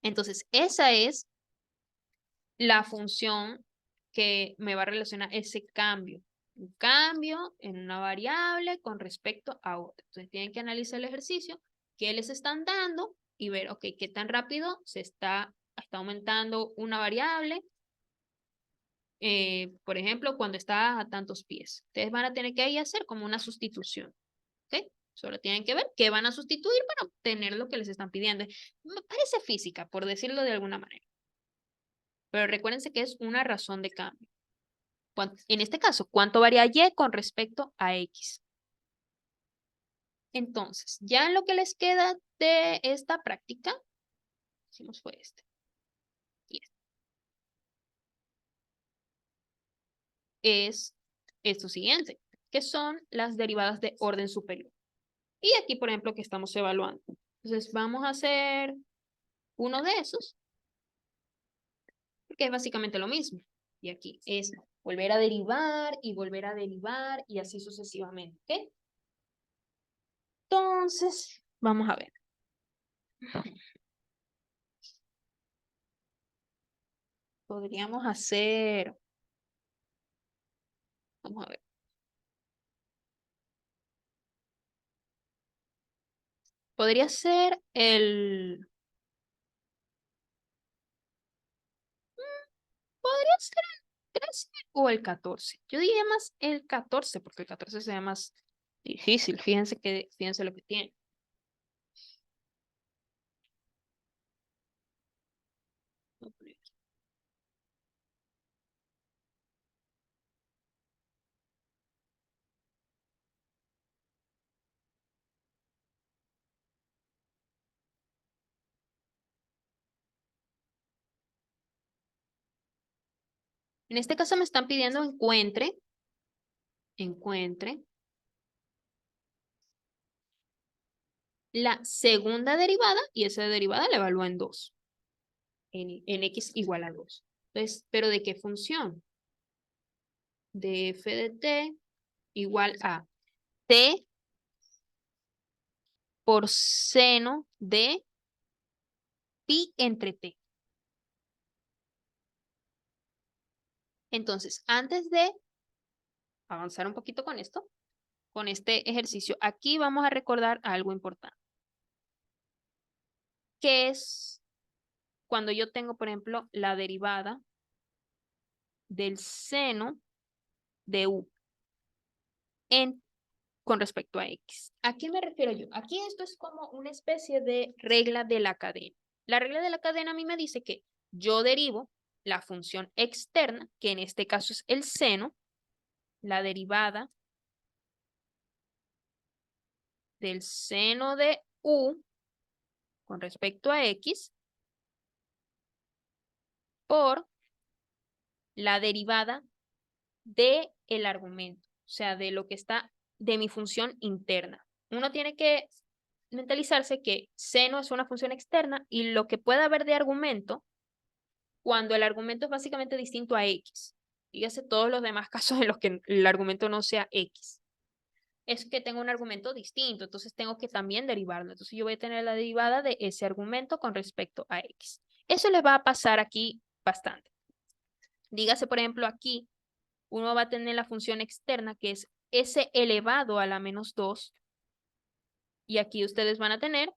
Entonces, esa es la función que me va a relacionar ese cambio. Un cambio en una variable con respecto a otra. Entonces, tienen que analizar el ejercicio, qué les están dando y ver, ok, qué tan rápido se está aumentando una variable. Por ejemplo, cuando está a tantos pies. Ustedes van a tener que ahí hacer como una sustitución. ¿Ok? Solo tienen que ver qué van a sustituir para obtener lo que les están pidiendo. Me parece física, por decirlo de alguna manera. Pero recuérdense que es una razón de cambio. En este caso, ¿cuánto varía y con respecto a x? Entonces, ya lo que les queda de esta práctica, hicimos fue este. Y este. Es esto siguiente, que son las derivadas de orden superior. Y aquí, por ejemplo, que estamos evaluando. Entonces, vamos a hacer uno de esos, porque es básicamente lo mismo. Y aquí es volver a derivar y así sucesivamente. ¿Ok? Entonces, vamos a ver. Podríamos hacer, vamos a ver. Podría ser podría ser el 13 o el 14. Yo diría más el 14, porque el 14 sería más difícil. Fíjense lo que tiene. En este caso me están pidiendo encuentre la segunda derivada y esa derivada la evalúa en 2. En x igual a 2. Entonces, ¿pero de qué función? De f de t igual a t por seno de pi entre t. Entonces, antes de avanzar un poquito con esto, con este ejercicio, aquí vamos a recordar algo importante. ¿Qué es cuando yo tengo, por ejemplo, la derivada del seno de u con respecto a x. ¿A qué me refiero yo? Aquí esto es como una especie de regla de la cadena. La regla de la cadena a mí me dice que yo derivo la función externa, que en este caso es el seno, la derivada del seno de u con respecto a x por la derivada de el argumento, o sea, de lo que está de mi función interna. Uno tiene que mentalizarse que seno es una función externa y lo que pueda haber de argumento, cuando el argumento es básicamente distinto a x, dígase todos los demás casos en los que el argumento no sea x, es que tengo un argumento distinto, entonces tengo que también derivarlo. Entonces yo voy a tener la derivada de ese argumento con respecto a x. Eso les va a pasar aquí bastante. Dígase, por ejemplo, aquí uno va a tener la función externa que es s elevado a la menos 2. Y aquí ustedes van a tener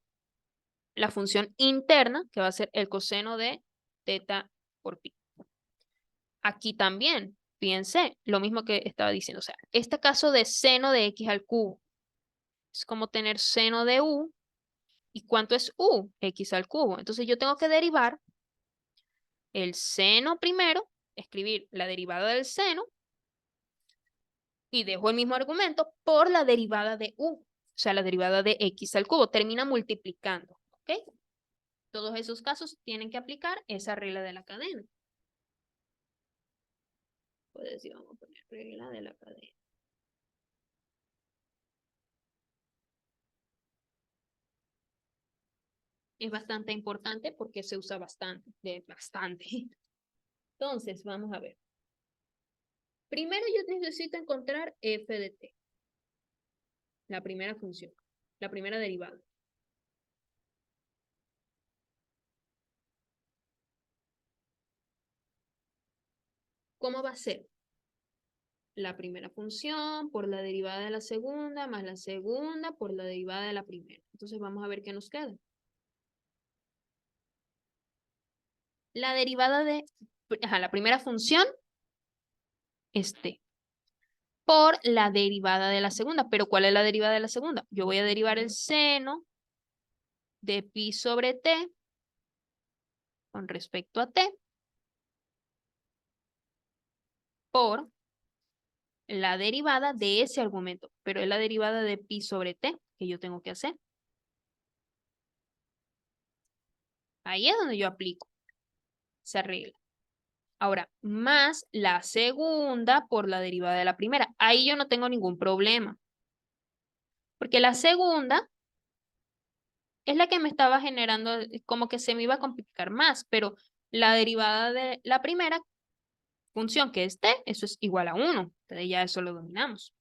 la función interna que va a ser el coseno de teta por pi. Aquí también, fíjense, lo mismo que estaba diciendo. O sea, este caso de seno de x al cubo es como tener seno de u. ¿Y cuánto es u? X al cubo. Entonces yo tengo que derivar el seno primero, escribir la derivada del seno y dejo el mismo argumento por la derivada de u, o sea, la derivada de x al cubo. Termina multiplicando, ¿ok? Todos esos casos tienen que aplicar esa regla de la cadena. Pues decir, vamos a poner regla de la cadena. Es bastante importante porque se usa bastante. Entonces, vamos a ver. Primero yo necesito encontrar f de t. La primera función, la primera derivada. ¿Cómo va a ser? La primera función por la derivada de la segunda, más la segunda por la derivada de la primera. Entonces vamos a ver qué nos queda. La derivada de la primera función es t por la derivada de la segunda. ¿Pero cuál es la derivada de la segunda? Yo voy a derivar el seno de pi sobre t con respecto a t por la derivada de ese argumento, pero es la derivada de pi sobre t que yo tengo que hacer. Ahí es donde yo aplico esa regla. Ahora, más la segunda por la derivada de la primera. Ahí yo no tengo ningún problema. Porque la segunda es la que me estaba generando, como que se me iba a complicar más, pero la derivada de la primera función que es t, eso es igual a 1. Entonces ya eso lo dominamos.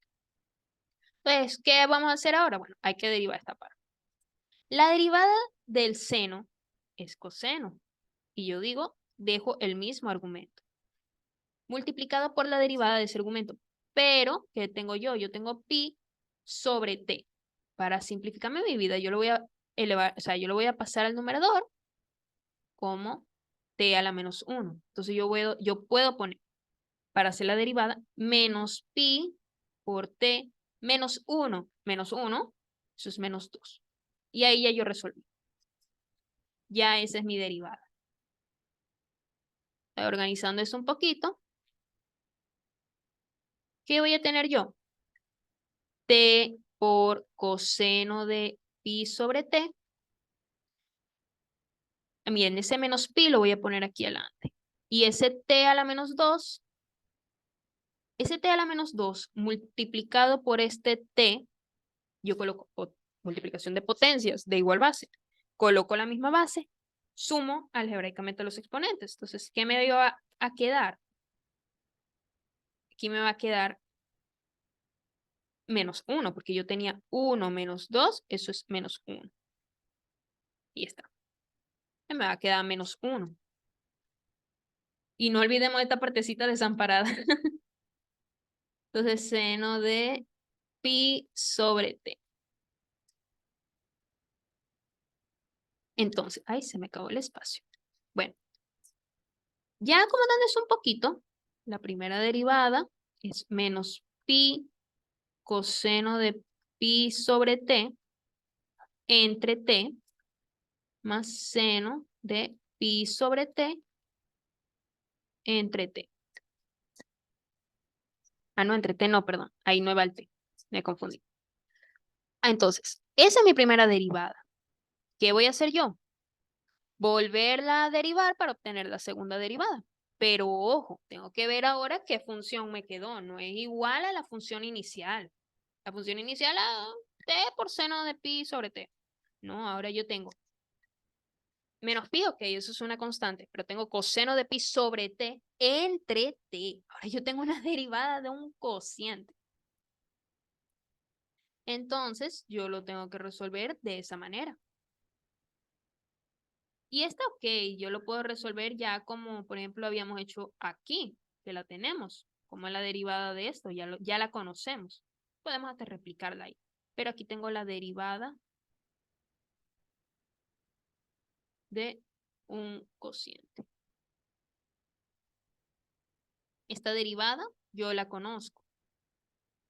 Entonces, ¿qué vamos a hacer ahora? Bueno, hay que derivar esta parte. La derivada del seno es coseno. Y yo digo, dejo el mismo argumento. Multiplicado por la derivada de ese argumento. Pero, ¿qué tengo yo? Yo tengo pi sobre t. Para simplificarme mi vida, yo lo voy a elevar, o sea, yo lo voy a pasar al numerador como t a la menos 1. Entonces yo puedo poner, para hacer la derivada, menos pi por t menos 1. Menos 1, eso es menos 2. Y ahí ya yo resolví. Ya esa es mi derivada. Estoy organizando eso un poquito. ¿Qué voy a tener yo? T por coseno de pi sobre t. Miren, ese menos pi lo voy a poner aquí adelante. Y ese t a la menos 2, ese t a la menos 2 multiplicado por este t, yo coloco multiplicación de potencias de igual base. Coloco la misma base, sumo algebraicamente los exponentes. Entonces, ¿qué me va a quedar? Aquí me va a quedar menos 1, porque yo tenía 1 menos 2, eso es menos 1. Y está. Me va a quedar menos 1. Y no olvidemos esta partecita desamparada. Entonces, seno de pi sobre t. Entonces, ay, se me acabó el espacio. Bueno, ya acomodándose un poquito, la primera derivada es menos pi coseno de pi sobre t entre t más seno de pi sobre t entre t. Ah, no, entre t no, perdón. Ahí no va el t. Me confundí. Entonces, esa es mi primera derivada. ¿Qué voy a hacer yo? Volverla a derivar para obtener la segunda derivada. Pero ojo, tengo que ver ahora qué función me quedó. No es igual a la función inicial. La función inicial a t por seno de pi sobre t. No, ahora yo tengo menos pi, ok, eso es una constante, pero tengo coseno de pi sobre t entre t. Ahora yo tengo una derivada de un cociente. Entonces, yo lo tengo que resolver de esa manera. Y está ok, yo lo puedo resolver ya como, por ejemplo, habíamos hecho aquí, que la tenemos, como la derivada de esto, ya la conocemos. Podemos hasta replicarla ahí. Pero aquí tengo la derivada de un cociente. Esta derivada yo la conozco,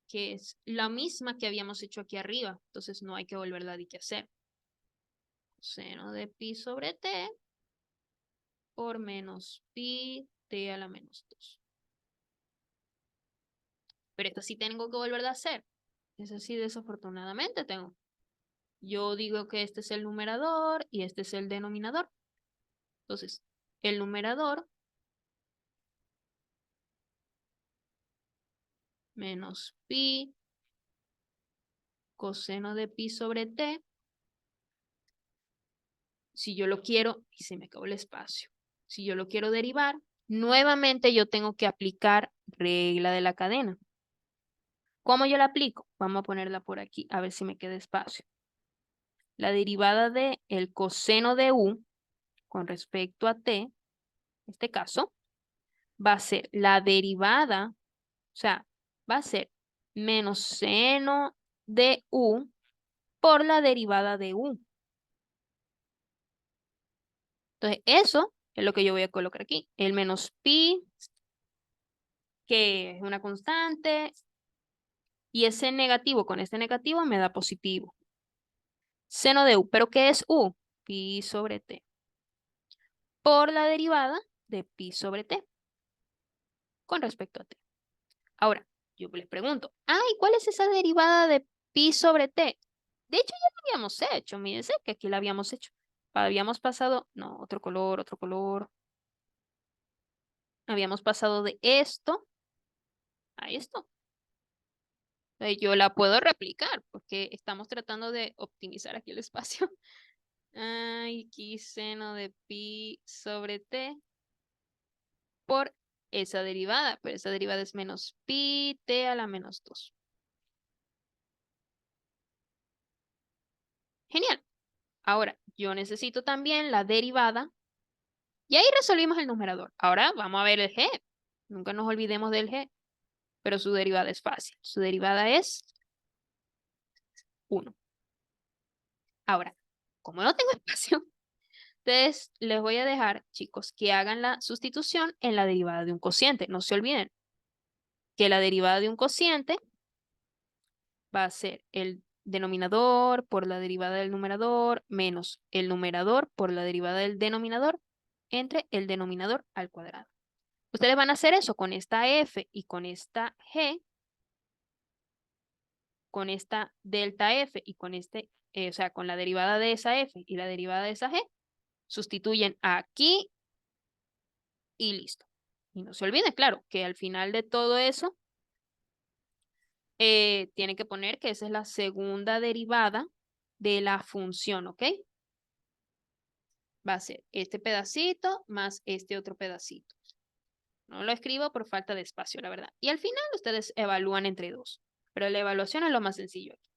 que es la misma que habíamos hecho aquí arriba. Entonces no hay que volverla a hacer. Seno de pi sobre t por menos pi t a la menos 2. Pero esta sí tengo que volverla a hacer. Esa sí desafortunadamente tengo. Yo digo que este es el numerador y este es el denominador. Entonces, el numerador menos pi coseno de pi sobre t. Si yo lo quiero, y se me acabó el espacio. Si yo lo quiero derivar, nuevamente yo tengo que aplicar regla de la cadena. ¿Cómo yo la aplico? Vamos a ponerla por aquí, a ver si me queda espacio. La derivada de el coseno de u con respecto a t, en este caso, va a ser la derivada, o sea, va a ser menos seno de u por la derivada de u. Entonces, eso es lo que yo voy a colocar aquí. El menos pi, que es una constante, y ese negativo con este negativo me da positivo. Seno de u, ¿pero qué es u? Pi sobre t. Por la derivada de pi sobre t con respecto a t. Ahora, yo les pregunto, ay, ¿cuál es esa derivada de pi sobre t? De hecho, ya lo habíamos hecho, mírense que aquí la habíamos hecho. Habíamos pasado, no, otro color, otro color. Habíamos pasado de esto a esto. Yo la puedo replicar porque estamos tratando de optimizar aquí el espacio. Ay, aquí seno de pi sobre t por esa derivada, pero esa derivada es menos pi t a la menos 2. Genial. Ahora, yo necesito también la derivada. Y ahí resolvimos el numerador. Ahora vamos a ver el g. Nunca nos olvidemos del g. Pero su derivada es fácil. Su derivada es 1. Ahora, como no tengo espacio, entonces les voy a dejar, chicos, que hagan la sustitución en la derivada de un cociente. No se olviden que la derivada de un cociente va a ser el denominador por la derivada del numerador menos el numerador por la derivada del denominador entre el denominador al cuadrado. Ustedes van a hacer eso con esta f y con esta g, con esta delta f y con o sea, con la derivada de esa f y la derivada de esa g, sustituyen aquí y listo. Y no se olviden, claro, que al final de todo eso, tienen que poner que esa es la segunda derivada de la función, ¿ok? Va a ser este pedacito más este otro pedacito. No lo escribo por falta de espacio, la verdad. Y al final ustedes evalúan entre dos. Pero la evaluación es lo más sencillo aquí.